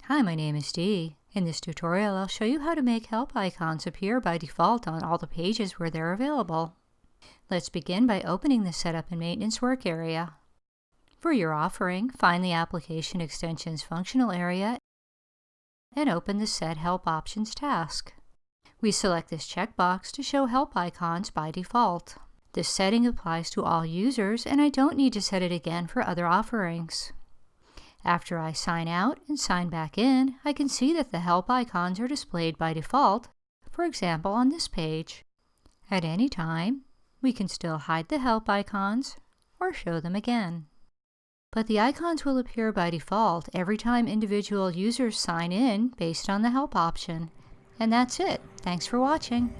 Hi, my name is Dee. In this tutorial, I'll show you how to make help icons appear by default on all the pages where they're available. Let's begin by opening the Setup and Maintenance work area. For your offering, find the Application Extensions functional area and open the Set Help Options task. We select this checkbox to show help icons by default. This setting applies to all users, and I don't need to set it again for other offerings. After I sign out and sign back in, I can see that the help icons are displayed by default, for example on this page. At any time, we can still hide the help icons or show them again. But the icons will appear by default every time individual users sign in based on the help option. And that's it. Thanks for watching.